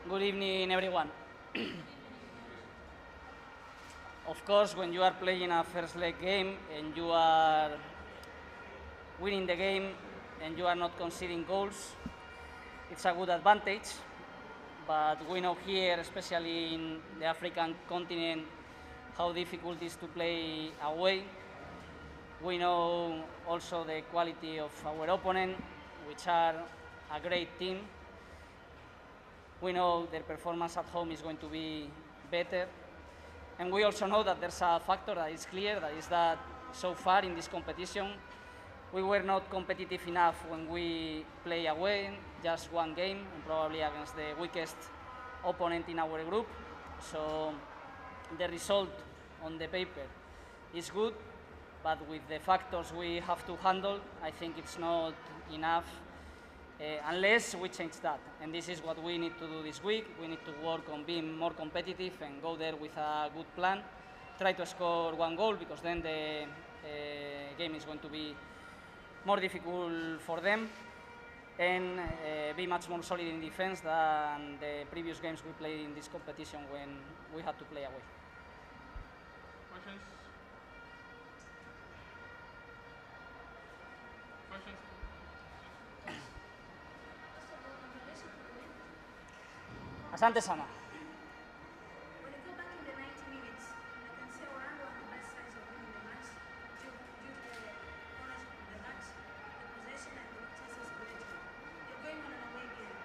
Good evening, everyone. Of course, when you are playing a first leg game and you are winning the game and you are not conceding goals, it's a good advantage. But we know here, especially in the African continent, how difficult it is to play away. We know also the quality of our opponent, which are a great team. We know their performance at home is going to be better. And we also know that there's a factor that is clear, that is that so far in this competition, we were not competitive enough when we play away, just one game, and probably against the weakest opponent in our group. So the result on the paper is good, but with the factors we have to handle, I think it's not enough unless we change that. And this is what we need to do this week. We need to work on being more competitive and go there with a good plan. Try to score one goal, because then the game is going to be more difficult for them, and be much more solid in defense than the previous games we played in this competition when we had to play away. Questions? Questions? Asante sana. When you go back in the 90 minutes, I can say Orlando on the best sides of winning the match due to the ownership of the match, the possession and the chances created. You're going on an away game.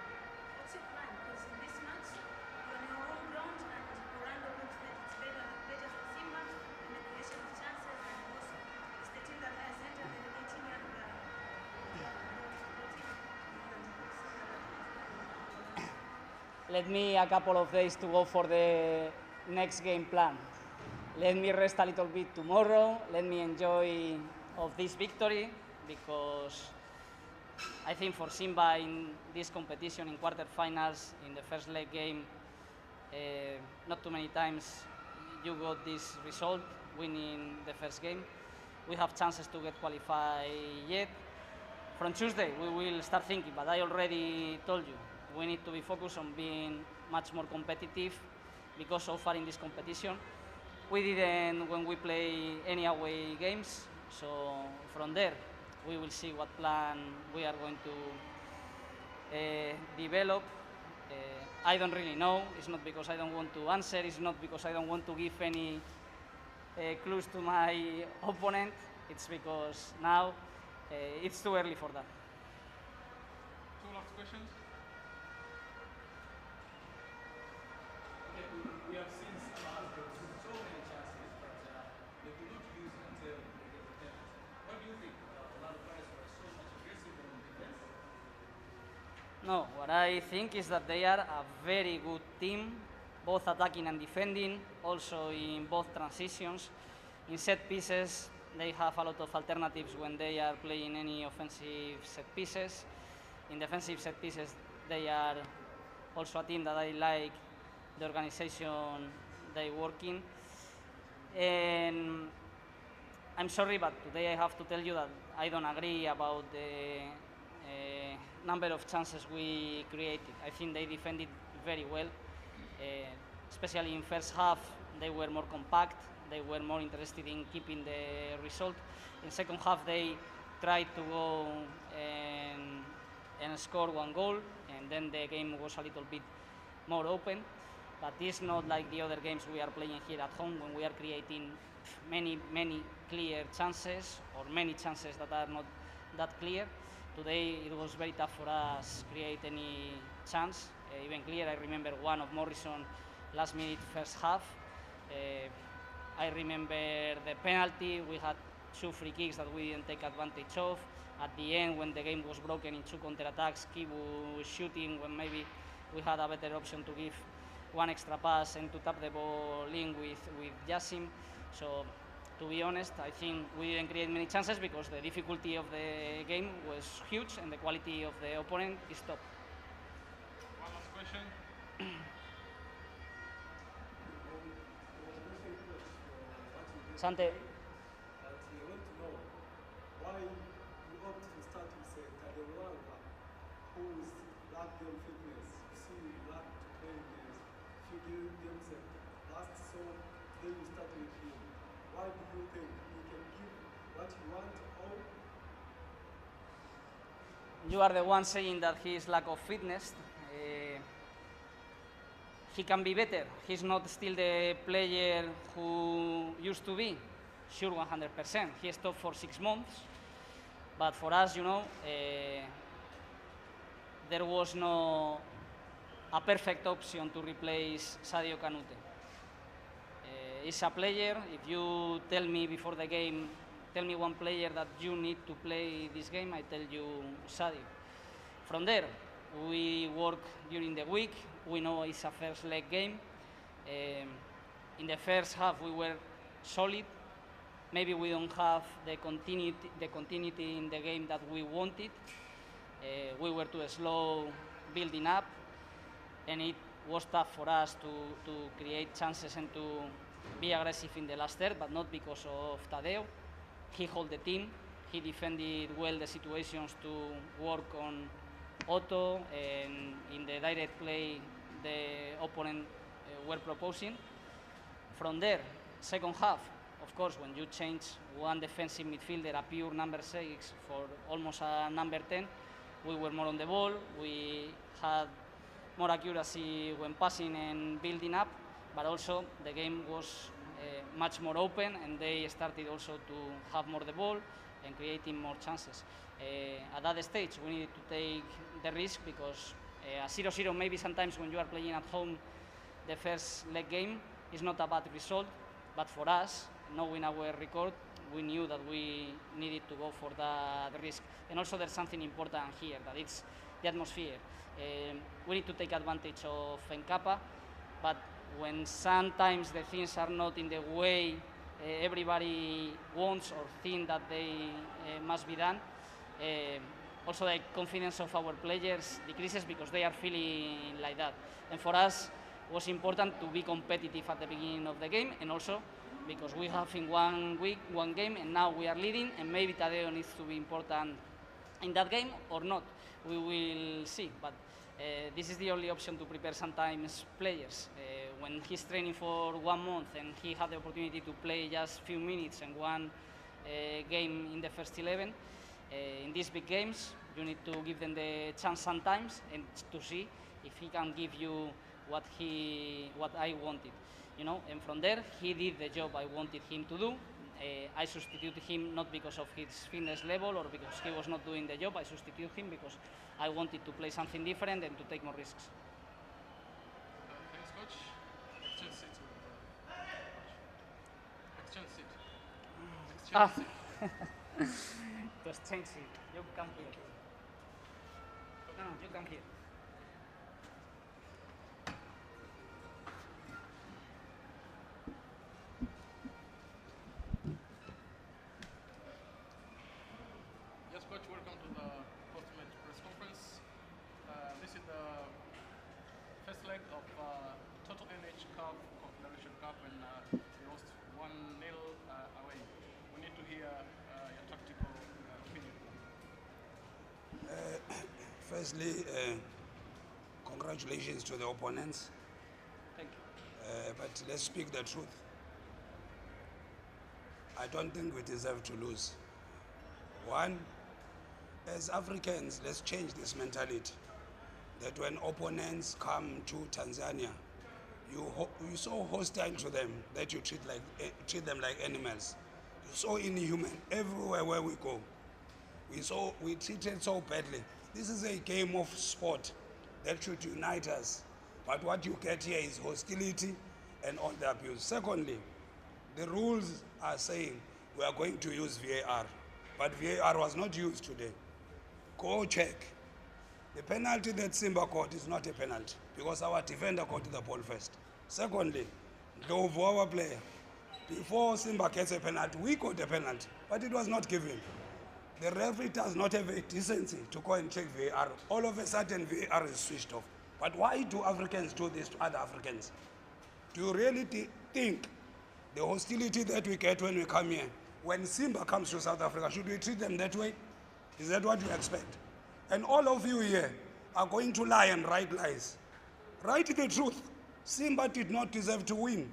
What's your plan? Because in this match, you're on your own ground and Orlando looks like it's better than Simba in the creation of chances, and also it's the team that has entered the 18 and Let me a couple of days to go for the next game plan. Let me rest a little bit tomorrow. Let me enjoy of this victory, because I think for Simba in this competition, in quarterfinals, in the first leg game, not too many times you got this result, winning the first game. We have chances to get qualified yet. From Tuesday, we will start thinking, but I already told you, we need to be focused on being much more competitive, because so far in this competition, we didn't when we play any away games. So from there, we will see what plan we are going to develop. I don't really know. It's not because I don't want to answer. It's not because I don't want to give any clues to my opponent. It's because now it's too early for that. Two last questions? We have seen Simba go through so many chances, but they could not use until they get the penalty. What do you think? A lot of players were so much aggressive on defense. No, what I think is that they are a very good team, both attacking and defending, also in both transitions. In set pieces, they have a lot of alternatives when they are playing any offensive set pieces. In defensive set pieces, they are also a team that I like the organization they work in. And I'm sorry, but today I have to tell you that I don't agree about the number of chances we created. I think they defended very well, especially in first half. They were more compact. They were more interested in keeping the result. In second half, they tried to go and score one goal, and then the game was a little bit more open. But it's not like the other games we are playing here at home, when we are creating many clear chances, or many chances that are not that clear. Today it was very tough for us to create any chance, even clear. I remember one of Morrison last minute first half. I remember the penalty. We had two free kicks that we didn't take advantage of. At the end, when the game was broken in two counterattacks, Kibu was shooting when maybe we had a better option to give one extra pass and to tap the ball in with Yasim. So, to be honest, I think we didn't create many chances because the difficulty of the game was huge and the quality of the opponent is top. One last question. Sante. But we want to know why you opt to start with Kadewanga, who is lack game fitness. You see, you lack to play to give themselves. Last, so they will start with him. Why do you think he can give what you want or You are the one saying that he is lack of fitness. He can be better. He's not still the player who used to be. Sure, 100%. He stopped for 6 months. But for us, there was no a perfect option to replace Sadio Kanute. He's a player. If you tell me before the game, tell me one player that you need to play this game, I tell you Sadio. From there, we work during the week. We know it's a first leg game. In the first half, we were solid. Maybe we don't have the continuity in the game that we wanted. We were too slow building up, and it was tough for us to create chances and to be aggressive in the last third, but not because of Tadeo. He held the team. He defended well the situations to work on Otto, and in the direct play the opponent were proposing. From there, second half, of course, when you change one defensive midfielder, a pure number 6, for almost a number 10, we were more on the ball. We had more accuracy when passing and building up, but also the game was much more open, and they started also to have more the ball and creating more chances. At that stage, we needed to take the risk because a 0-0 maybe sometimes when you are playing at home, the first leg game is not a bad result, but for us, knowing our record, we knew that we needed to go for that risk. And also there's something important here, that it's the atmosphere. We need to take advantage of Encapa, but when sometimes the things are not in the way everybody wants or think that they must be done, also the confidence of our players decreases because they are feeling like that. And for us, it was important to be competitive at the beginning of the game, and also because we have in 1 week, 1 game, and now we are leading, and maybe Tadeo needs to be important in that game or not. We will see, but this is the only option to prepare sometimes players. When he's training for 1 month and he had the opportunity to play just few minutes and 1 game in the first 11, in these big games, you need to give them the chance sometimes and to see if he can give you what I wanted. And from there, he did the job I wanted him to do. I substituted him not because of his fitness level or because he was not doing the job. I substituted him because I wanted to play something different and to take more risks. Thanks, coach. Exchange seat. Exchange seat. Exchange seat. To exchange it. You come here. No, you come here. Yes, coach. Welcome to the post-match press conference. This is the first leg of Total NH Cup, Confederation Cup, and we lost 1-0 away. We need to hear your tactical opinion. Firstly, congratulations to the opponents. Thank you. But let's speak the truth. I don't think we deserve to lose. One, as Africans, let's change this mentality that when opponents come to Tanzania, you're so hostile to them that you treat them like animals. You're so inhuman everywhere where we go. We treated so badly. This is a game of sport that should unite us. But what you get here is hostility and all the abuse. Secondly, the rules are saying we are going to use VAR, but VAR was not used today. Go check. The penalty that Simba caught is not a penalty because our defender caught the ball first. Secondly, Dove, our player, before Simba gets a penalty, we got a penalty, but it was not given. The referee does not have a decency to go and check VAR. All of a sudden, VAR is switched off. But why do Africans do this to other Africans? Do you really think the hostility that we get when we come here, when Simba comes to South Africa, should we treat them that way? Is that what you expect? And all of you here are going to lie and write lies. Write the truth. Simba did not deserve to win.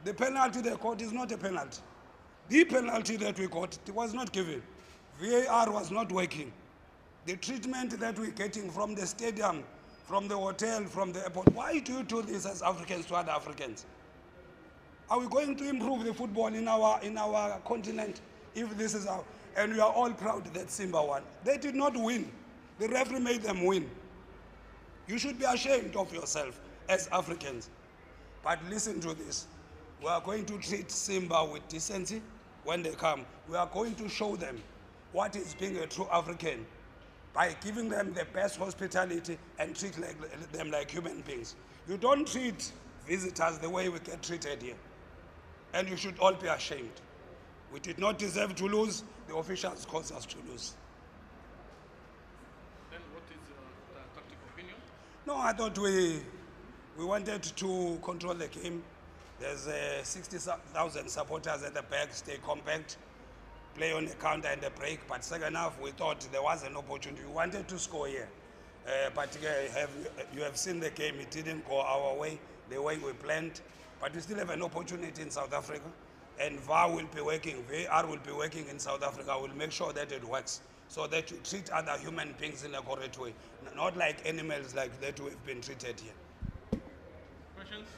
The penalty they got is not a penalty. The penalty that we got was not given. VAR was not working. The treatment that we're getting from the stadium, from the hotel, from the airport, why do you do this as Africans to other Africans? Are we going to improve the football in our continent if this is our... And we are all proud that Simba won. They did not win. The referee made them win. You should be ashamed of yourself as Africans. But listen to this. We are going to treat Simba with decency when they come. We are going to show them what is being a true African by giving them the best hospitality and treat them like human beings. You don't treat visitors the way we get treated here. And you should all be ashamed. We did not deserve to lose. The officials caused us to lose. Then what is the tactical opinion? No, I thought we wanted to control the game. There's 60,000 supporters at the back, stay compact, play on the counter and the break. But second half, we thought there was an opportunity. We wanted to score here. But you have seen the game, it didn't go our way, the way we planned. But we still have an opportunity in South Africa. And VAR will be working, VAR will be working in South Africa. We'll make sure that it works so that you treat other human beings in a correct way, not like animals like that we've been treated here. Questions?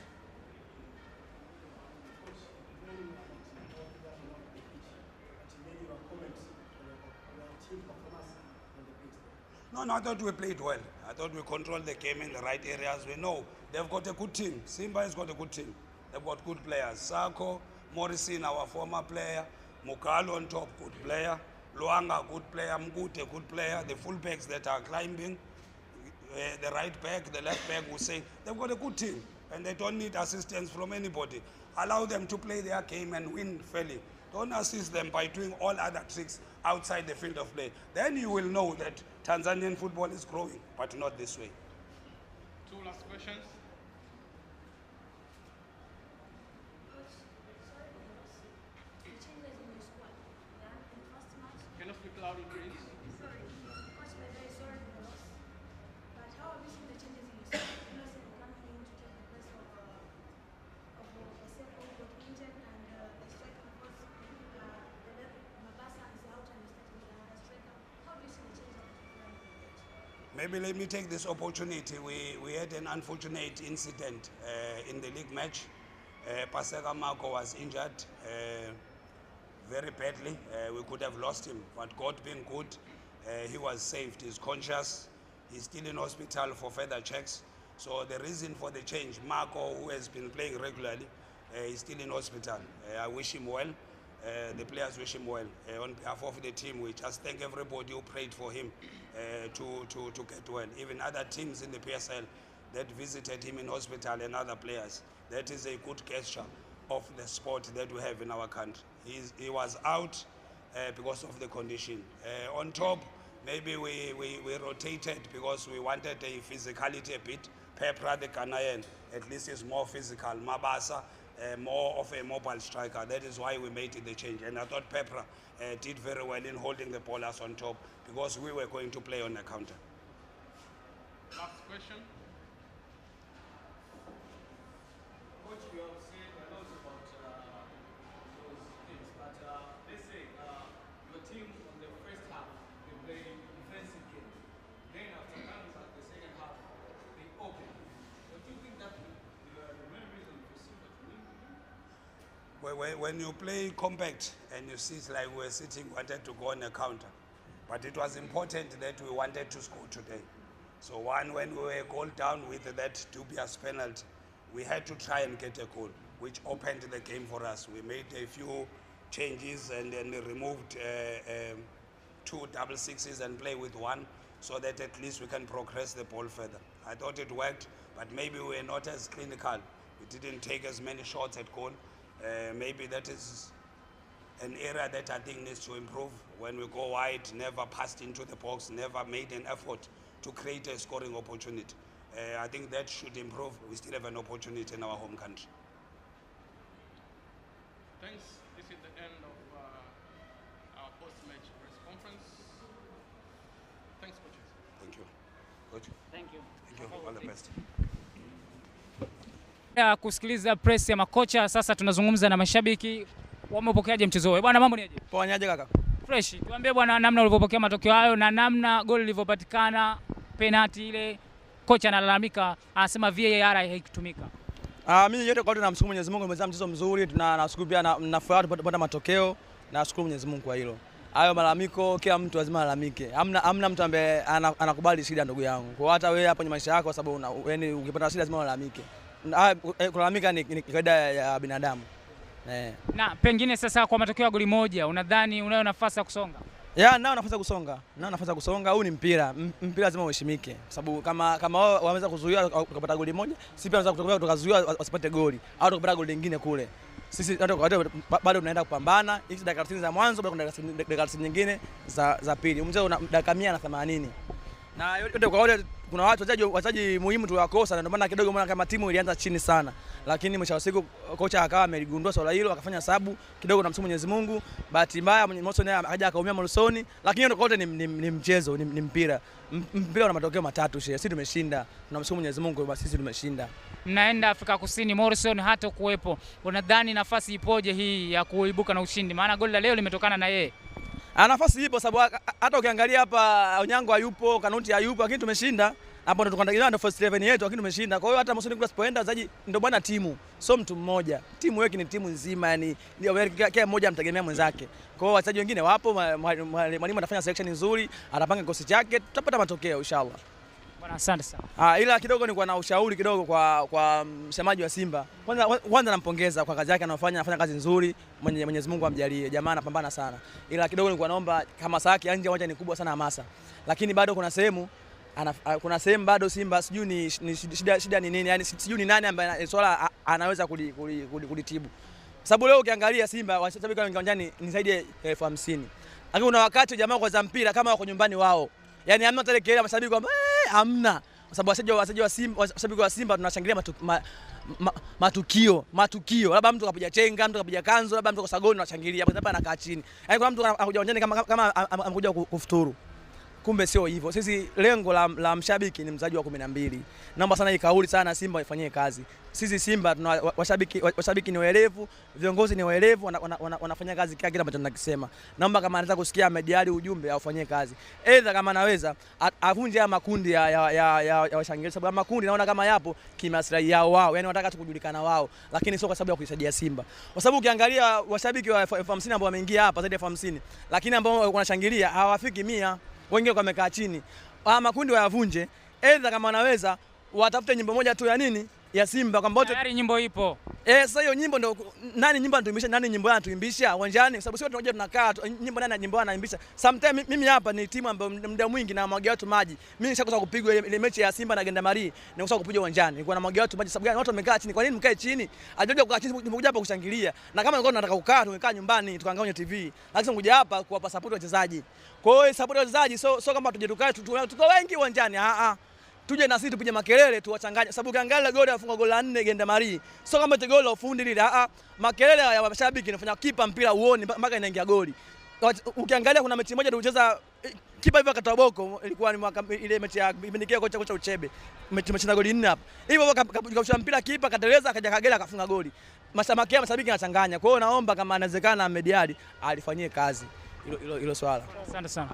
No, I thought we played well. I thought we controlled the game in the right areas. We know they've got a good team. Simba has got a good team. They've got good players. Sako, Morrison, our former player. Mukalo on top, good player. Luanga, good player. Mgute, good player. The fullbacks that are climbing. The right back, the left back, Hussein. They've got a good team. And they don't need assistance from anybody. Allow them to play their game and win fairly. Don't assist them by doing all other tricks outside the field of play. Then you will know that Tanzanian football is growing, but not this way. Two last questions. Coach, sorry for this. The changes in your squad. Yeah, in the first match. Can you speak louder, please? Sorry. Coach, by the way, sorry for the loss. But how have you seen the changes in your squad? Innocent coming in to take the place of Oseko who got injured, and the striker, of course, the left Mabasa is out and is starting with another striker. How do you see the changes of the player? Maybe let me take this opportunity. We had an unfortunate incident in the league match. Paseka Marco was injured very badly. We could have lost him, but God being good, he was saved. He's conscious. He's still in hospital for further checks. So the reason for the change, Marco, who has been playing regularly, is still in hospital. I wish him well. The players wish him well. On behalf of the team, we just thank everybody who prayed for him to get well. Even other teams in the PSL that visited him in hospital and other players. That is a good gesture of the sport that we have in our country. He was out because of the condition. On top, maybe we rotated because we wanted a physicality a bit. Pepra, the Ghanaian, at least is more physical. Mabasa, more of a mobile striker. That is why we made the change. And I thought Pepra did very well in holding the ball us on top because we were going to play on the counter. Last question. Coach, you have said a lot about those things, but let's say your team on the first half, they played defensive game. Then after coming back the second half, they opened. Don't you think that the main reason for Simba to win? When you play compact and you see it's like we're sitting, wanted to go on a counter. But it was important that we wanted to score today. So when we were goal down with that dubious penalty, we had to try and get a goal, which opened the game for us. We made a few changes and then removed 2 double sixes and play with one so that at least we can progress the ball further. I thought it worked, but maybe we were not as clinical. We didn't take as many shots at goal. Maybe that is an area that I think needs to improve. When we go wide, never passed into the box, never made an effort to create a scoring opportunity. I think that should improve. We still have an opportunity in our home country. Thanks. This is the end of our post-match press conference. Thanks, coaches. Thank you. Coach, Thank you. thank you. All the best. Ya kusikiliza press ya makocha, sasa tunazungumza na mashabiki. Wamepokeaje mchezo wao? Bwana mambo ni aje? Poa nyaje kaka? Fresh. Tuambie bwana namna ulivyopokea matokeo hayo na namna goli lilivyopatikana, penalty ile. Kocha analalamika, anasema VAR haikutumika. Mimi yote kwa wote namshukuru Mwenyezi Mungu, nimecheza mchezo mzuri, tunashukuru pia na furaha tupata matokeo, na nashukuru Mwenyezi Mungu kwa hilo. Hayo malalamiko kila mtu lazima alalamike. Hamna mtu ambaye anakubali shida ndugu yangu. Kwa hata wewe hapo kwenye maisha yako, sababu yani ukipata shida lazima ulalamike. Kulalamika ni kawaida ya binadamu. Na pengine sasa kwa matokeo ya goli moja, unadhani unayo nafasi ya kusonga? Nao nafasi ya kusonga. Huu ni mpira. Mpira lazima uheshimike. Sababu kama wao wameweza kuzuia ukapata goli moja, sisi pia tunaweza tukazuia wasipate goli au tukapata goli lingine kule. Sisi bado tunaenda kupambana. Hizi dakika 30 za mwanzo, bado kuna dakika 30 nyingine za pili. Mchezo una dakika 180. Na yote kwa wote kuna wachezaji muhimu tuliwakosa, na ndio maana kidogo mbona kama timu ilianza chini sana. Lakini mwisho wa siku kocha akawa ameligundua swala hilo, akafanya sababu kidogo, na Mwenyezi Mungu. Bahati mbaya Mmoso naye akaja akaumia Morsoni, lakini ndio kwa wote ni mchezo, ni mpira. Mpira una matokeo matatu, sisi tumeshinda. Tunamshukuru Mwenyezi Mungu basi sisi tumeshinda. Mnaenda Afrika Kusini, Morrison hata kuwepo. Unadhani nafasi ipoje hii ya kuibuka na ushindi? Maana goli la leo limetokana na yeye. Nafasi ipo sababu hata ukiangalia hapa Onyango hayupo, Kanuti hayupo, lakini tumeshinda. Hapo ndo tunategemea ndio first 11 yetu, lakini tumeshinda. Kwa hiyo hata Mosoni Class poenda wazaji ndio bwana timu. So mtu mmoja. Timu yake ni timu nzima, yani kila mmoja amtegemea mwenzake. Kwa hiyo wachezaji wengine wapo, mwalimu anafanya selection nzuri, anapanga kikosi chake, tutapata matokeo inshallah. Bwana asante sana. Ila kidogo nilikuwa na ushauri kidogo kwa msemaji wa Simba. Kwanza nampongeza kwa kazi yake anafanya kazi nzuri. Mwenyezi Mungu amjalie. Jamaa anapambana sana. Ila kidogo nilikuwa naomba hamasa yake nje uwanja ni kubwa sana hamasa. Lakini bado kuna sehemu bado Simba sijui ni shida ni nini? Yaani sijui ni nani ambaye swala anaweza kulitibu. Sababu leo ukiangalia Simba washabiki wa uwanjani ni zaidi ya 50,000. Lakini kuna wakati jamaa kwa mpira kama wako nyumbani wao. Yaani hamna tele kelele mashabiki kwamba hamna. Kwa sababu washabiki wa Simba tunashangilia matukio. Labda mtu kapiga chenga, mtu kapiga kanzo, labda mtu kosa goli tunashangilia. Hapa anakaa chini. Yaani kuna mtu anakuja uwanjani kama amekuja kufuturu. Kumbe sio hivyo. Sisi lengo la mshabiki ni mzaji wa 12. Naomba sana hii kauli sana Simba ifanyie kazi. Sisi Simba tuna washabiki ni waelevu, viongozi ni waelevu, wanafanya kazi kile ambacho tunakisema. Naomba kama anaweza kusikia AHMED ujumbe aufanyie kazi. Aidha kama anaweza avunje haya makundi ya washangilia, sababu makundi naona kama yapo kimaslahi yao wao. Yaani wanataka kujulikana wao, lakini sio kwa sababu ya kuisaidia Simba. Kwa sababu ukiangalia washabiki wa 50 ambao wameingia hapa zaidi ya 50, lakini ambao wanashangilia hawafiki 100. Wengine wamekaa chini. Makundi wayavunje. Aidha kama wanaweza watafute nyimbo moja tu ya nini? Ya Simba kwamba wote tayari nyimbo ipo. Sasa hiyo nyimbo ndio nani nyimbo anatuimbisha, nani nyimbo anatuimbisha uwanjani, kwa sababu sio tunakuja tunakaa nyimbo nani nyimbo anaimbisha. Sometimes mimi hapa ni timu ambayo muda mwingi na mwagia watu maji. Mimi nishakosa kupigwa ile mechi ya Simba na Gendamari, nikosa kupigwa uwanjani. Nilikuwa na mwagia watu maji sababu gani? Watu wamekaa chini. Kwa nini mkae chini? Ajoje kukaa chini, nimekuja hapa kushangilia. Na kama nilikuwa nataka kukaa tungekaa nyumbani tukaangalia TV. Lakini ngoja hapa kuwapa support wachezaji. Kwa hiyo support wachezaji sio kama tuje tukae tuko wengi uwanjani. Tuje na sisi tupige makelele tuwachanganye, sababu ukiangalia goli afunga goli la 4 Gendamari. Sio kama goli la ufundi lile. Makelele ya mashabiki inafanya kipa mpira uone mpaka inaingia goli. Ukiangalia kuna mechi moja tulicheza kipa hivyo akatoa boko, ilikuwa ni ile mechi ya Ibinikia kocha Uchebe. Mechi na goli 4 hapa. Hivyo akashusha mpira kipa kateleza akaja Kagera akafunga goli. Mashabiki anachanganya. Kwa hiyo naomba kama inawezekana AHMED alifanyie kazi hilo swala. Asante sana.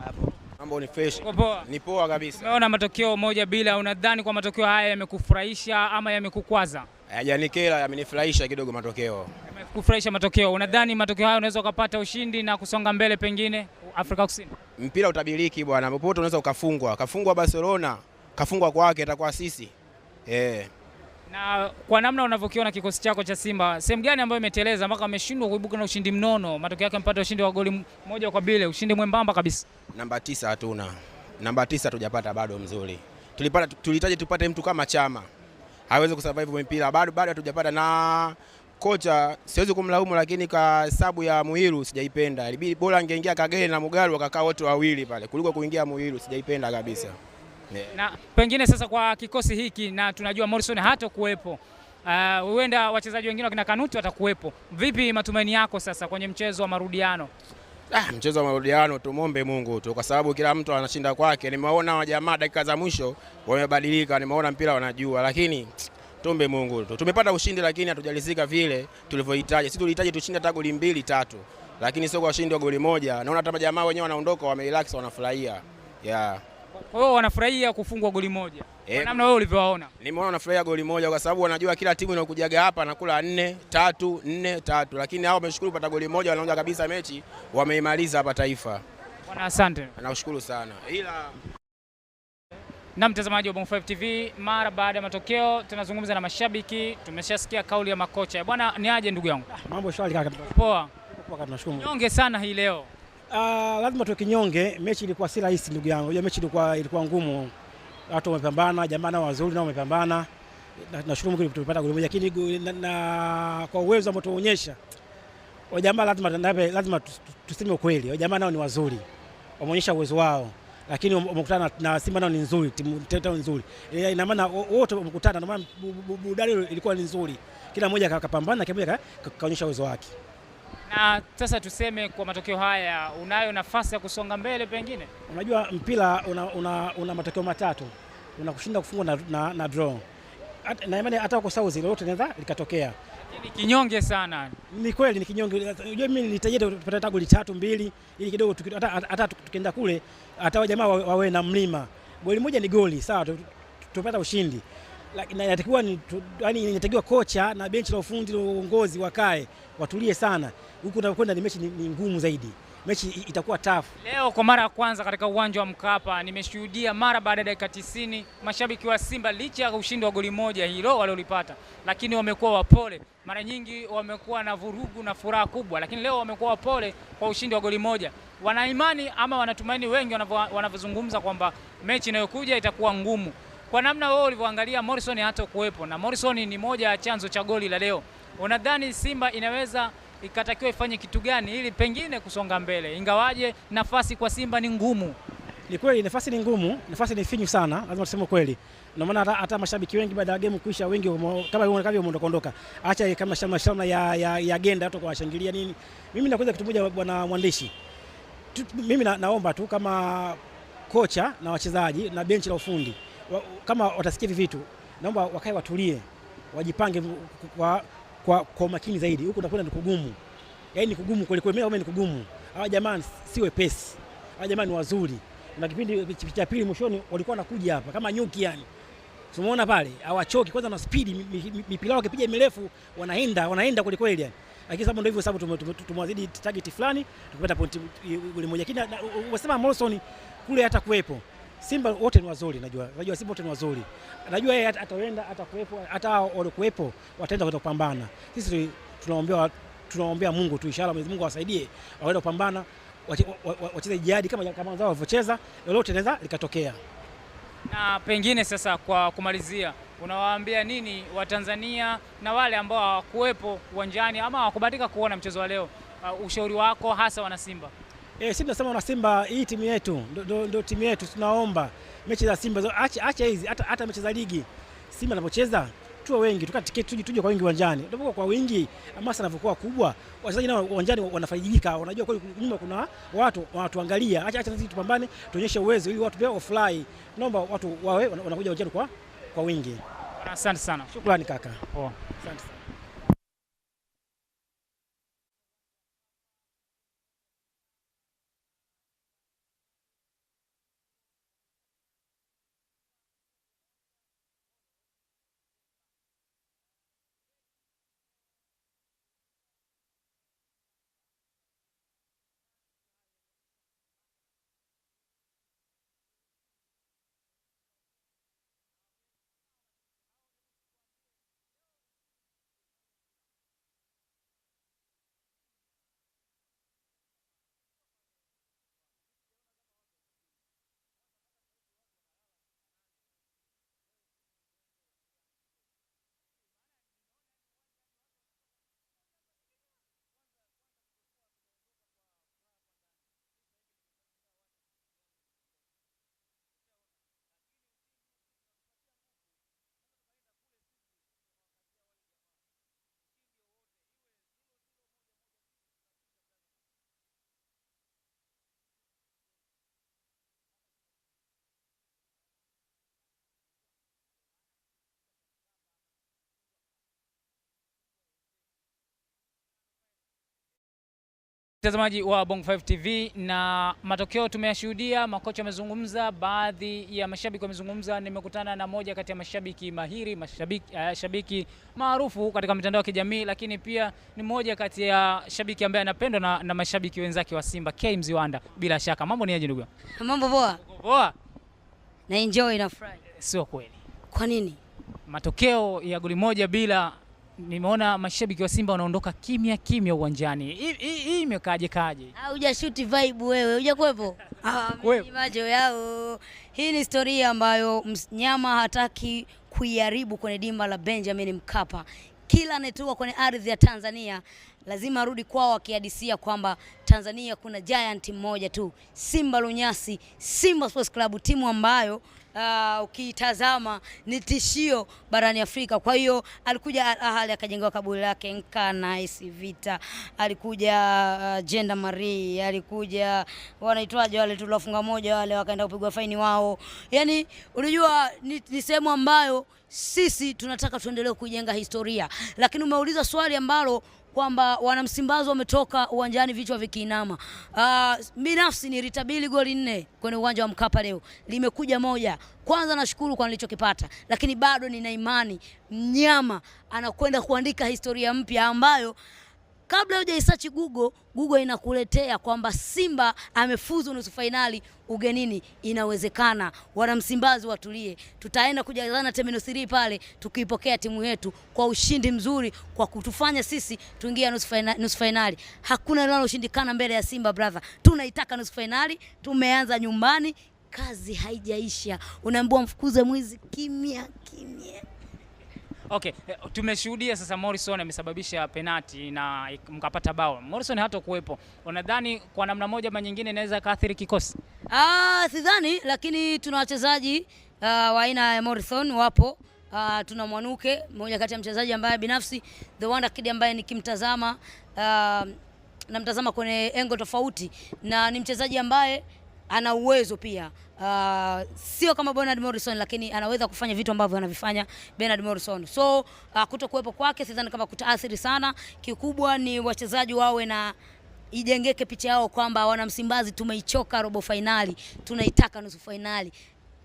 Mambo ni fresh. Ni poa kabisa. Unaona matokeo 1-0, unadhani kwa matokeo haya yamekufurahisha ama yamekukwaza? Hayajanikera, yamenifurahisha kidogo matokeo. Yamekufurahisha matokeo. Unadhani matokeo haya unaweza ukapata ushindi na kusonga mbele pengine Afrika Kusini? Mpira utabiriki bwana. Popote unaweza ukafungwa. Kafungwa Barcelona, kafungwa kwake itakuwa sisi. Na kwa namna unavyokiona kikosi chako cha Simba, sehemu gani ambayo imeteleza mpaka ameshindwa kuibuka na ushindi mnono? Matokeo yake mpata ushindi wa goli 1-0, ushindi mwembamba kabisa. Namba 9 hatuna. Namba 9 tujapata bado mzuri. Tulihitaji tupate mtu kama Chama. Hawezi kusurvive mpira. Bado hatujapata, na kocha siwezi kumlaumu, lakini kwa sababu ya Muhiru sijaipenda. Ilibidi bora angeingia Kagere na Mugalu wakakaa wote wawili pale kuliko kuingia Muhiru, sijaipenda kabisa. Na pengine sasa kwa kikosi hiki, na tunajua Morrison hata kuwepo, huenda wachezaji wengine wakina Kanuti watakuwepo. Vipi matumaini yako sasa kwenye mchezo wa marudiano? Mchezo wa marudiano tumombe Mungu tu, kwa sababu kila mtu anashinda kwake. Nimeona wajamaa dakika za mwisho wamebadilika, nimeona mpira wanajua, lakini Tumbe Mungu tu. Tumepata ushindi lakini hatujalizika vile tulivyohitaji. Sisi tulihitaji tushinde hata goli 2 3, lakini sio kwa ushindi wa goli moja. Naona hata majamaa wenyewe wanaondoka wamerelax, wanafurahia. Yeah. Kwa hiyo wanafurahia kufungwa goli moja. Kwa namna wewe ulivyowaona? Nimeona wanafurahia goli moja kwa sababu wanajua kila timu inayokujaga hapa anakula 4-3, lakini hao wameshukuru kupata goli moja, wanaona kabisa mechi wameimaliza hapa Taifa. Bwana asante. Nakushukuru sana. Ila na mtazamaji wa Bongo 5 TV, mara baada ya matokeo tunazungumza na mashabiki, tumeshasikia kauli ya makocha. Bwana ni aje ndugu yangu? Mambo shwari kaka. Poa. Poa, tunashukuru. Nyonge sana hii leo. Lazima tuwe kinyonge, mechi ilikuwa si rahisi ndugu yangu. Hiyo mechi ilikuwa ngumu. Watu wamepambana, jamaa nao wazuri nao wamepambana. Nashukuru Mungu tulipata goli moja, lakini na kwa uwezo ambao tuonyesha, jamaa lazima tuseme ukweli. Jamaa nao ni wazuri. Wameonyesha uwezo wao. Lakini wamekutana na Simba nao ni nzuri, timu tatu nzuri. Ina maana wote wamekutana, na maana burudani ilikuwa ni nzuri. Kila mmoja akapambana, kila mmoja kaonyesha uwezo wake. Na sasa tuseme kwa matokeo haya unayo nafasi ya kusonga mbele pengine? Unajua mpira una matokeo matatu. Unakushinda, kufungwa na draw. Na imani hata uko sauzi lolote linaweza likatokea. Lakini kinyonge sana. Ni kweli ni kinyonge. Unajua mimi nilitarajia tupate goli 3-2 ili kidogo hata tukienda kule hata jamaa wawe na mlima. Goli moja ni goli, sawa, tupata ushindi. Lakini inatakiwa kocha na benchi la ufundi na uongozi wakae watulie sana. Huku tunakwenda ni mechi ni ngumu zaidi. Mechi itakuwa tough. Leo kwa mara ya kwanza katika uwanja wa Mkapa nimeshuhudia mara baada ya dakika 90 mashabiki wa Simba licha ya ushindi wa goli moja hilo waliolipata, lakini wamekuwa wapole. Mara nyingi wamekuwa na vurugu na furaha kubwa, lakini leo wamekuwa wapole kwa ushindi wa goli moja. Wana imani ama wanatumaini wengi wanavyozungumza kwamba mechi inayokuja itakuwa ngumu. Kwa namna wewe ulivyoangalia Morrison hata kuwepo, na Morrison ni moja ya chanzo cha goli la leo, unadhani Simba inaweza ikatakiwa ifanye kitu gani ili pengine kusonga mbele, ingawaje nafasi kwa Simba ni ngumu? Ni kweli nafasi ni ngumu, nafasi ni finyu sana, lazima tuseme kweli. Ndio maana hata mashabiki wengi baada ya game kuisha, wengi kama wameondoka. Acha kama shamba ya agenda watu kuwashangilia nini. Mimi nakuza kitu moja bwana mwandishi. Mimi naomba tu kama kocha na wachezaji na benchi la ufundi kama watasikia hivi vitu, naomba wakae watulie, wajipange kwa makini zaidi. Huko nakwenda ni kugumu. Yaani ni kugumu kweli kweli, mimi ni kugumu. Hawa jamaa si wepesi. Hawa jamaa ni wazuri. Na kipindi cha pili mwishoni walikuwa wanakuja hapa kama nyuki yani. Tumeona pale hawachoki, kwanza na speed, mipira yao kipiga mirefu wanaenda kweli kweli yani. Lakini sababu ndio hivyo, sababu tumewazidi target fulani, tukapata point goli moja. Lakini unasema Morrison kule hata kuwepo. Simba wote ni wazuri, najua Simba wote ni wazuri. Najua yeye ataenda, atakuwepo, hata walikuwepo wataenda kwenda kupambana. Sisi tunaombea Mungu tu, inshallah Mwenyezi Mungu awasaidie waende kupambana, wacheze jihadi kama wao walivyocheza, lolote linaweza likatokea. Na pengine sasa kwa kumalizia, unawaambia nini Watanzania na wale ambao hawakuwepo uwanjani ama hawakubahatika kuona mchezo wa leo? Ushauri wako hasa wana Simba? Sisi tunasema wana Simba, hii timu yetu ndio timu yetu. Tunaomba mechi za Simba acha hizi, hata mechi za ligi Simba anapocheza tuwe wengi, tukate tiketi tuje kwa wingi uwanjani. Tunapokuwa kwa wingi, hamasa inapokuwa kubwa, wachezaji nao uwanjani wanafaidika, wanajua kwa nyuma kuna watu wanatuangalia. Acha sisi tupambane, tuonyeshe uwezo ili watu pia wafurahi. Tunaomba watu wawe wanakuja uwanjani kwa wingi. Asante sana. Shukrani kaka. Poa. Asante. Mtazamaji wa Bongo 5 TV, na matokeo tumeyashuhudia, makocha wamezungumza, baadhi ya mashabiki wamezungumza. Nimekutana na moja kati ya mashabiki mahiri, shabiki maarufu katika mitandao ya kijamii, lakini pia ni moja kati ya shabiki ambaye anapendwa na mashabiki wenzake wa Simba, K Mziwanda. Bila shaka mambo ni aje ndugu? Mambo poa. Poa. Na enjoy na fry. Sio kweli. Kwa nini? Matokeo ya goli moja bila, nimeona mashabiki wa Simba wanaondoka kimya kimya uwanjani. Hii imekaje kaje? Hujashoot vibe wewe, hujakuepo? Mimi macho yao. Hii ni historia ambayo mnyama hataki kuiharibu kwenye dimba la Benjamin Mkapa. Kila anetoka kwenye ardhi ya Tanzania lazima arudi kwao akihadisia kwamba Tanzania kuna giant mmoja tu, Simba Lunyasi, Simba Sports Club, timu ambayo ukitazama ni tishio barani Afrika. Kwa hiyo alikuja Al Ahly akajengewa kaburi lake, Nka Nice Vita, alikuja Jenda Marie, alikuja wanaitwaje wale tulofunga moja wale wakaenda kupigwa faini wao. Yani unajua ni sehemu ambayo sisi tunataka tuendelee kujenga historia. Lakini umeuliza swali ambalo kwamba wanamsimbazi wametoka uwanjani vichwa vikiinama. Binafsi ni ritabili goli 4 kwenye uwanja wa Mkapa leo. Limekuja moja. Kwanza nashukuru kwa nilichokipata, lakini bado nina imani mnyama anakwenda kuandika historia mpya ambayo kabla hujaisearch Google inakuletea kwamba Simba amefuzu nusu finali ugenini. Inawezekana. Wanamsimbazi watulie. Tutaenda kujazana Terminal 3 pale tukipokea timu yetu kwa ushindi mzuri, kwa kutufanya sisi tuingie nusu finali. Hakuna linaloshindikana mbele ya Simba brother. Tunaitaka nusu finali, tumeanza nyumbani, kazi haijaisha. Unaambiwa mfukuze mwizi kimya kimya. Okay, tumeshuhudia sasa Morrison amesababisha penalti na mkapata bao. Morrison hata kuwepo. Unadhani kwa namna moja ama nyingine inaweza kaathiri kikosi? Sidhani, lakini tuna wachezaji wa aina ya Morrison wapo. Tuna Mwanuke, mmoja kati ya mchezaji ambaye binafsi the Wonder Kid ambaye nikimtazama namtazama kwenye engo tofauti, na ni mchezaji ambaye ana uwezo pia. Sio kama Bernard Morrison, lakini anaweza kufanya vitu ambavyo anavifanya Bernard Morrison. So kutokuwepo kwake sidhani kama kutaathiri sana. Kikubwa ni wachezaji wawe na ijengeke picha yao kwamba Wanamsimbazi tumeichoka robo finali, tunaitaka nusu finali.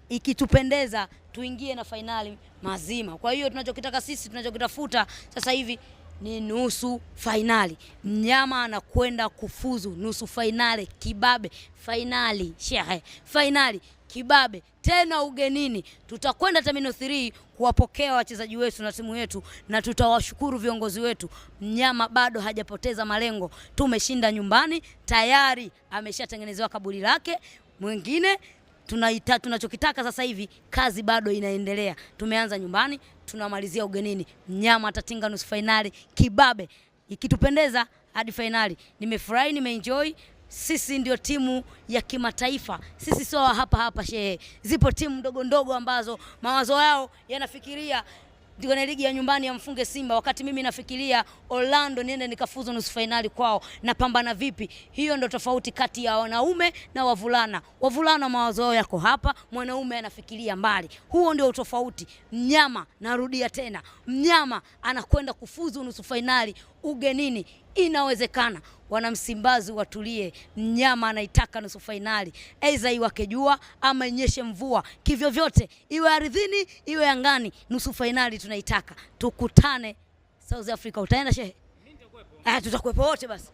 Ikitupendeza tuingie na finali mazima. Kwa hiyo tunachokitaka sisi, tunachokitafuta sasa hivi ni nusu finali. Mnyama anakwenda kufuzu nusu finali kibabe, finali shehe, finali kibabe tena ugenini. Tutakwenda Terminal 3 kuwapokea wachezaji wetu na timu yetu, na tutawashukuru viongozi wetu. Mnyama bado hajapoteza malengo. Tumeshinda nyumbani, tayari ameshatengenezewa kaburi lake. Mwingine tunachokitaka sasa hivi, kazi bado inaendelea. Tumeanza nyumbani, tunamalizia ugenini. Mnyama atatinga nusu finali kibabe, ikitupendeza hadi finali. Nimefurahi, nimeenjoy. Sisi ndio timu ya kimataifa. Sisi sio hapa shehe. Zipo timu ndogo ndogo ambazo mawazo yao yanafikiria kwenye ligi ya nyumbani ya mfunge Simba, wakati mimi nafikiria Orlando niende nikafuzu nusu finali kwao. Na pambana vipi? Hiyo ndo tofauti kati ya wanaume na wavulana. Wavulana mawazo yao yako hapa, mwanaume anafikiria mbali. Huo ndio tofauti. Mnyama, narudia tena, mnyama anakwenda kufuzu nusu finali ugenini. Inawezekana. Wanamsimbazi watulie. Mnyama anaitaka nusu finali. Aidha iwake jua ama inyeshe mvua, kivyo vyote, iwe ardhini iwe angani, nusu finali tunaitaka. Tukutane South Africa. Utaenda shehe? Tutakuwepo wote basi.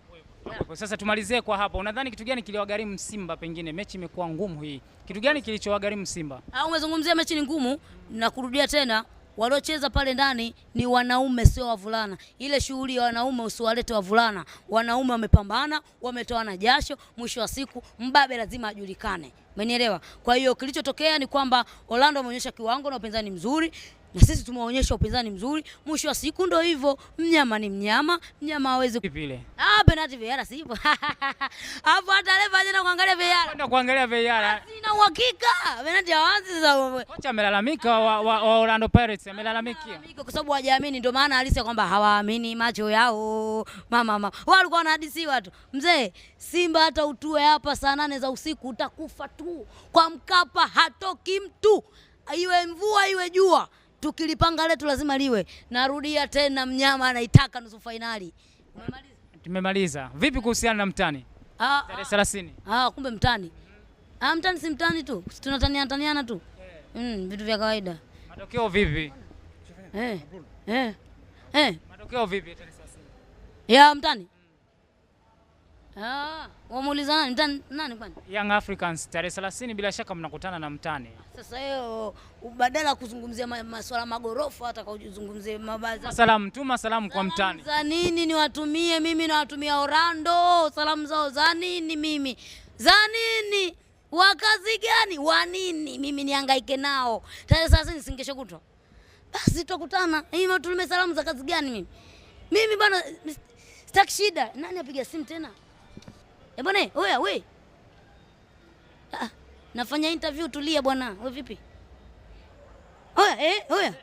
Sasa tumalizie kwa hapa. Unadhani kitu gani kiliwagharimu Simba? Pengine mechi imekuwa ngumu hii. Kitu gani kilichowagharimu Simba? Umezungumzia mechi ni ngumu, na kurudia tena, waliocheza pale ndani ni wanaume sio wavulana. Ile shughuli ya wanaume usiwalete wavulana. Wanaume wamepambana, wametoana jasho, mwisho wa siku mbabe lazima ajulikane. Umenielewa? Kwa hiyo kilichotokea ni kwamba Orlando wameonyesha kiwango na upinzani mzuri, na sisi tumeonyesha upinzani mzuri. Mwisho wa siku ndio hivyo, mnyama ni mnyama, mnyama hawezi vile. Penalty VAR sipo. Hapo hata leo baada kuangalia VAR. Kwenda kuangalia VAR. Sina uhakika. Penalty hawazi sasa. Kocha amelalamika wa Orlando Pirates amelalamikia. Kwa sababu hawajaamini, ndio maana alisa kwamba hawaamini macho yao. Mama. Wao walikuwa wanahadisiwa tu. Mzee, Simba hata utue hapa saa 8 za usiku utakufa tu. Kwa Mkapa hatoki mtu. Iwe mvua iwe jua. Tukilipanga letu lazima liwe. Narudia tena, mnyama anaitaka nusu finali. Umemaliza? Tumemaliza. Vipi kuhusiana na mtani? Tarehe 30. Kumbe mtani. Mtani si mtani tu. Tunataniana tu. Vitu vya kawaida. Matokeo vipi? Matokeo vipi tarehe 30? Ya mtani. Wamuuliza nani? Mtani nani kwani? Young Africans tarehe 30 bila shaka mnakutana na mtani. Sasa hiyo badala kuzungumzia masuala magorofa hata kuzungumzia mabaza. Salamu, tuma salamu kwa mtani. Za nini niwatumie mimi nawatumia Orlando? Salamu zao za nini mimi? Za nini? Wakazi gani? Wa nini? Mimi nihangaike nao. Tarehe 30 singesho kutwa. Basi tutakutana. Hii tume salamu za kazi gani mimi? Mimi bwana sitaki shida. Nani apiga simu tena? Bwana, oya we. Nafanya interview, tulia bwana. Wewe vipi? Oya.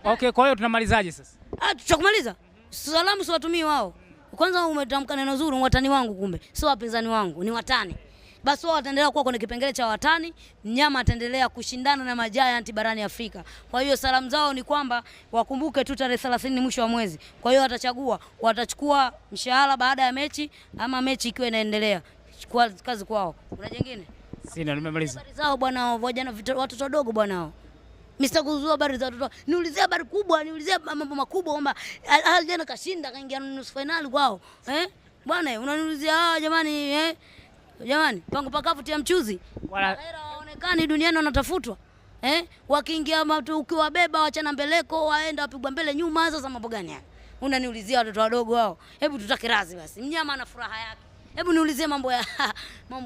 Okay, kwa hiyo tunamalizaje sasa? Tutakumaliza. Salamu si watumii wao. Kwanza umetamka neno zuri, watani wangu kumbe. Sio wapinzani wangu, ni watani. Basi wao wataendelea kuwa kwenye kipengele cha watani, mnyama ataendelea kushindana na majiant barani Afrika. Kwa hiyo salamu zao ni kwamba wakumbuke tu tarehe 30 mwisho wa mwezi. Kwa hiyo watachukua mshahara baada ya mechi ama mechi ikiwa inaendelea. Chukua kazi kwao. Kuna jingine? Sina, nimemaliza. Habari zao bwana, vijana watoto wadogo bwana hao. Mr. Kuzua habari za watoto. Niulizia habari kubwa, niulizia mambo makubwa kwamba jana kashinda kaingia nusu finali kwao. Bwana unaniulizia jamani Jamani, pango pakavu tia mchuzi. Hela waonekani duniani wanatafutwa. Wakiingia ukiwabeba wachana mbeleko waenda wapigwa mbele nyuma, sasa mambo gani haya? Unaniulizia watoto wadogo hao. Hebu tutake razi basi. Mnyama ana furaha yake. Hebu niulizie mambo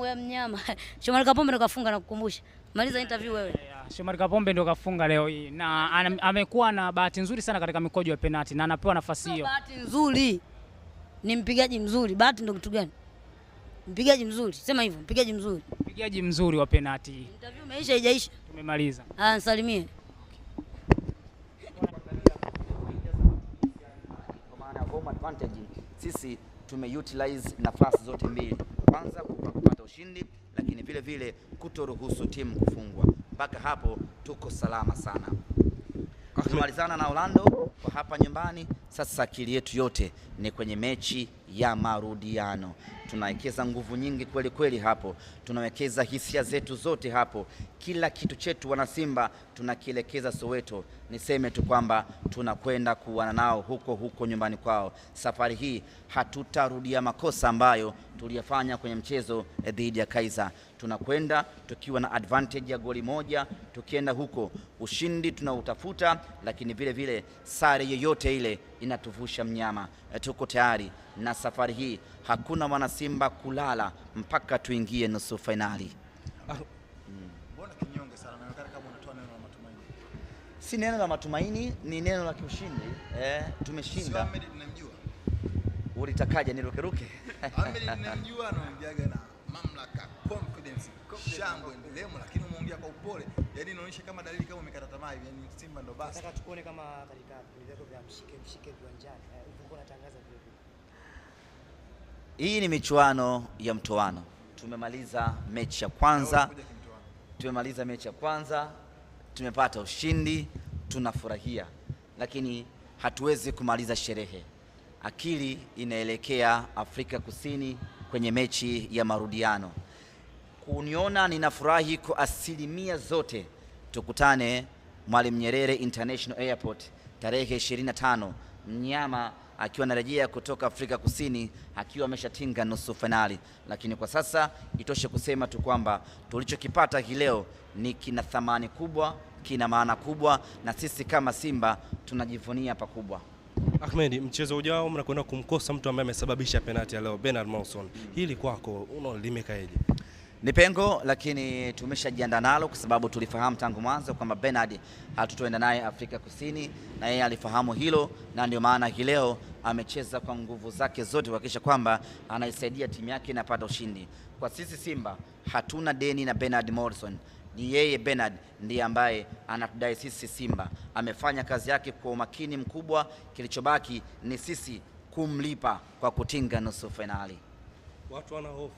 ya mnyama. Shomari Kapombe ndo kafunga na kukumbusha. Maliza interview wewe. Shomari Kapombe ndo kafunga leo hii na amekuwa na bahati nzuri sana katika mikojo ya penalti na anapewa nafasi hiyo. Bahati nzuri. Ni mpigaji mzuri. Bahati ndo kitu gani? Mpigaji mzuri. Sema hivyo, mpigaji mzuri. Mpigaji mzuri wa penalti. Interview imeisha haijaisha? Tumemaliza. Nisalimie. Kwa maana ya home advantage, sisi tumeutilize nafasi zote mbili. Kwanza kupata ushindi, lakini vile vile kutoruhusu timu kufungwa. Mpaka hapo tuko salama sana. Tumalizana na Orlando kwa hapa nyumbani. Sasa akili yetu yote ni kwenye mechi ya marudiano. Tunawekeza nguvu nyingi kweli kweli hapo. Tunawekeza hisia zetu zote hapo. Kila kitu chetu wana Simba tunakielekeza Soweto. Niseme tu kwamba tunakwenda kuwana nao huko nyumbani kwao. Safari hii hatutarudia makosa ambayo tuliyafanya kwenye mchezo dhidi ya Kaizer. Tunakwenda tukiwa na advantage ya goli moja, tukienda huko ushindi tunautafuta, lakini vile vile sare yoyote ile inatuvusha mnyama. Tuko tayari na safari hii hakuna mwana Simba kulala mpaka tuingie nusu finali. Mbona kinyonge sana? Naonekana kama unatoa neno la matumaini. Si neno la matumaini, ni neno la kiushindi. Tumeshinda. Sio AHMED tunamjua. Ulitakaje nirukeruke? AHMED tunamjua anaongeaga na mamlaka, confidence, shangwe, ndelemo, lakini umeongea kwa upole. Yaani inaonyesha kama dalili kama umekata tamaa hivi. Yaani Simba ndo basi. Nataka tukuone kama katika vile vya mshike viwanjani. Ulikuwa unatangaza vile. Hii ni michuano ya mtoano. Tumemaliza mechi ya kwanza. Tumepata ushindi, tunafurahia. Lakini hatuwezi kumaliza sherehe. Akili inaelekea Afrika Kusini kwenye mechi ya marudiano. Kuniona ninafurahi kwa asilimia zote. Tukutane Mwalimu Nyerere International Airport tarehe 25. Mnyama akiwa anarejea kutoka Afrika Kusini akiwa ameshatinga nusu finali. Lakini kwa sasa itoshe kusema tu kwamba tulichokipata hii leo ni kina thamani kubwa, kina maana kubwa, na sisi kama Simba tunajivunia pakubwa. AHMED, mchezo ujao mnakwenda kumkosa mtu ambaye amesababisha penalti ya leo, Bernard Mawson. Hili kwako limekaeje? Ni pengo, lakini tumeshajiandaa nalo kwa sababu tulifahamu tangu mwanzo kwamba Bernard hatutoenda naye Afrika Kusini, na yeye alifahamu hilo, na ndio maana hii leo amecheza kwa nguvu zake zote kuhakikisha kwamba anaisaidia timu yake inapata ushindi. Kwa sisi Simba hatuna deni na Bernard Morrison. Ni yeye Bernard ndiye ambaye anatudai sisi Simba. Amefanya kazi yake kwa umakini mkubwa, kilichobaki ni sisi kumlipa kwa kutinga nusu finali. Watu wana hofu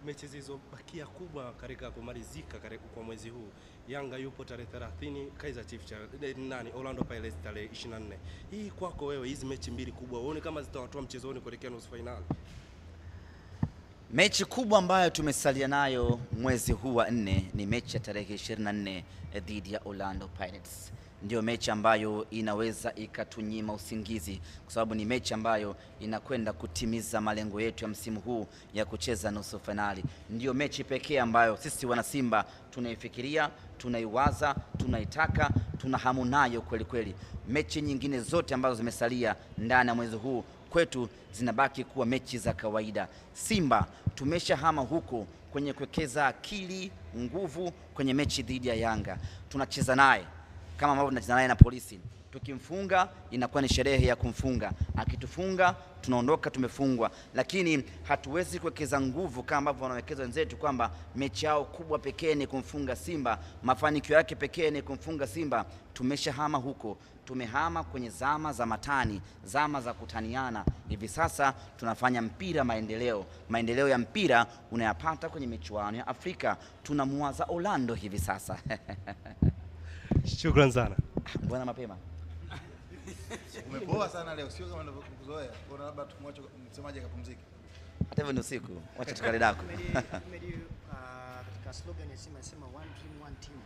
mechi zilizobakia kubwa katika kumalizika kwa mwezi huu. Yanga yupo tarehe 30, Kaizer Chiefs Orlando Pirates tarehe 24. Hii kwako wewe, hizi mechi mbili kubwa uone kama zitawatoa mchezoni kuelekea nusu finali? Mechi kubwa ambayo tumesalia nayo mwezi huu wa 4 ni mechi ya tarehe 24 dhidi ya Orlando Pirates. Ndio mechi ambayo inaweza ikatunyima usingizi, kwa sababu ni mechi ambayo inakwenda kutimiza malengo yetu ya msimu huu ya kucheza nusu finali. Ndio mechi pekee ambayo sisi wana Simba tunaifikiria, tunaiwaza, tunaitaka, tuna hamu nayo kweli kweli. Mechi nyingine zote ambazo zimesalia ndani ya mwezi huu kwetu zinabaki kuwa mechi za kawaida. Simba tumeshahama huko kwenye kuwekeza akili, nguvu kwenye mechi dhidi ya Yanga. Tunacheza naye kama ambavyo tunacheza naye na Polisi. Tukimfunga inakuwa ni sherehe ya kumfunga, akitufunga tunaondoka tumefungwa. Lakini hatuwezi kuwekeza nguvu kama ambavyo wanawekeza wenzetu kwamba mechi yao kubwa pekee ni kumfunga Simba, mafanikio yake pekee ni kumfunga Simba. Tumeshahama huko, tumehama kwenye zama za matani, zama za kutaniana. Hivi sasa tunafanya mpira maendeleo. Maendeleo ya mpira unayapata kwenye michuano ya Afrika. Tunamuwaza Orlando hivi sasa. Shukrani sana. Mbona mapema? Umepoa sana leo, sio kama unavyokuzoea. Bora labda tumwache msemaji akapumzike. Hata hivyo ni usiku, wacha tukale dako. Katika slogan ya Simba inasema one dream one team.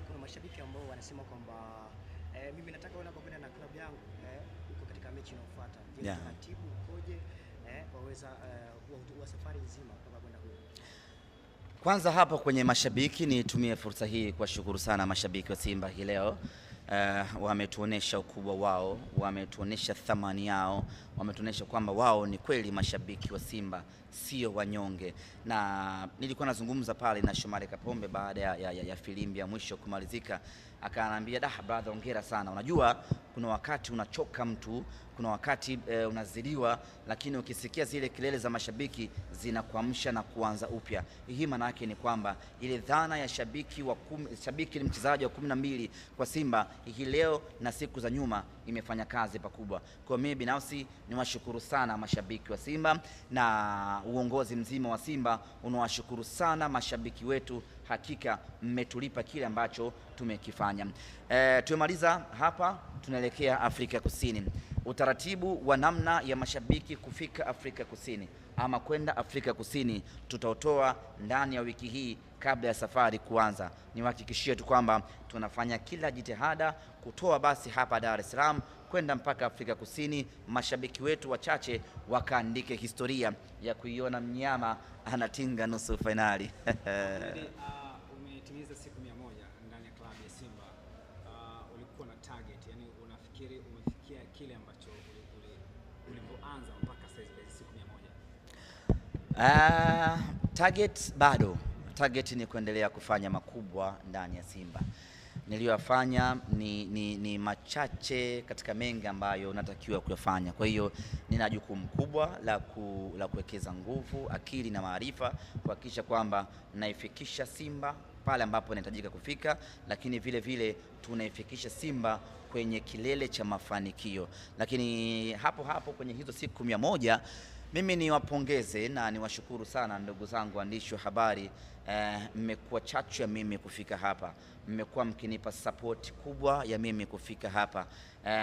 Kuna mashabiki ambao wanasema kwamba mimi nataka unapokwenda na klabu yangu uko katika mechi inayofuata. Je, taratibu koje waweza wa safari nzima mpaka kwenda huko? Kwanza hapa kwenye mashabiki nitumie fursa hii kuwashukuru sana mashabiki wa Simba hii leo. Wametuonesha ukubwa wao, wametuonesha thamani yao, wametuonesha kwamba wao ni kweli mashabiki wa Simba, sio wanyonge. Na nilikuwa nazungumza pale na Shomari Kapombe baada ya filimbi ya mwisho kumalizika, akaniambia brother, hongera sana. Unajua kuna wakati unachoka mtu, kuna wakati unazidiwa, lakini ukisikia zile kelele za mashabiki zinakuamsha na kuanza upya. Hii maana yake ni kwamba ile dhana ya shabiki ni mchezaji wa 12 kwa Simba hii leo na siku za nyuma imefanya kazi pakubwa. Kwa mimi binafsi niwashukuru sana mashabiki wa Simba na uongozi mzima wa Simba unawashukuru sana mashabiki wetu. Hakika mmetulipa kile ambacho tumekifanya. Tumemaliza hapa, tunaelekea Afrika Kusini. Utaratibu wa namna ya mashabiki kufika Afrika Kusini ama kwenda Afrika Kusini tutautoa ndani ya wiki hii kabla ya safari kuanza. Niwahakikishie tu kwamba tunafanya kila jitihada kutoa basi hapa Dar es Salaam kwenda mpaka Afrika Kusini, mashabiki wetu wachache wakaandike historia ya kuiona mnyama anatinga nusu finali. Umetimiza siku 100 ndani ya klabu ya Simba. Ulikuwa na target, yani unafikiri umefikia kile ambacho ulipoanza mpaka sasa hivi siku 100? Target bado. Target ni kuendelea kufanya makubwa ndani ya Simba. Niliyofanya ni machache katika mengi ambayo natakiwa kuyafanya. Kwa hiyo nina jukumu kubwa la kuwekeza nguvu, akili na maarifa kuhakikisha kwamba naifikisha Simba pale ambapo inahitajika kufika, lakini vile vile tunaifikisha Simba kwenye kilele cha mafanikio. Lakini hapo kwenye hizo siku 100 mimi niwapongeze na niwashukuru sana ndugu zangu waandishi wa habari. Mmekuwa chachu ya mimi kufika hapa, mmekuwa mkinipa support kubwa ya mimi kufika hapa.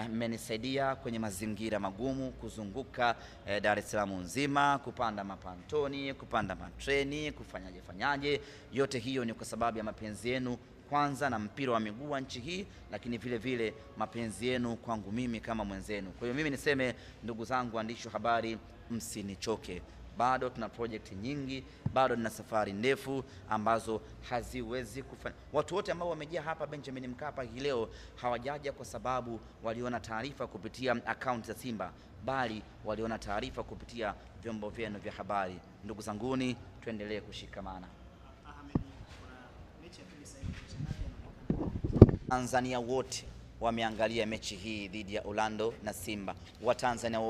Mmenisaidia kwenye mazingira magumu kuzunguka Dar es Salaam nzima, kupanda mapantoni, kupanda matreni, kufanyaje. Yote hiyo ni kwa sababu ya mapenzi yenu kwanza na mpira wa miguu wa nchi hii, lakini vile vile mapenzi yenu kwangu mimi kama mwenzenu. Kwa hiyo mimi niseme ndugu zangu waandishi wa habari, msinichoke. Bado tuna project nyingi, bado nina safari ndefu ambazo haziwezi kufanya. Watu wote ambao wamejia hapa Benjamin Mkapa hii leo hawajaja kwa sababu waliona taarifa kupitia account za Simba, bali waliona taarifa kupitia vyombo vyenu vya habari. Ndugu zanguni, tuendelee kushikamana. Tanzania wote wameangalia mechi hii dhidi ya Orlando na Simba. Watanzania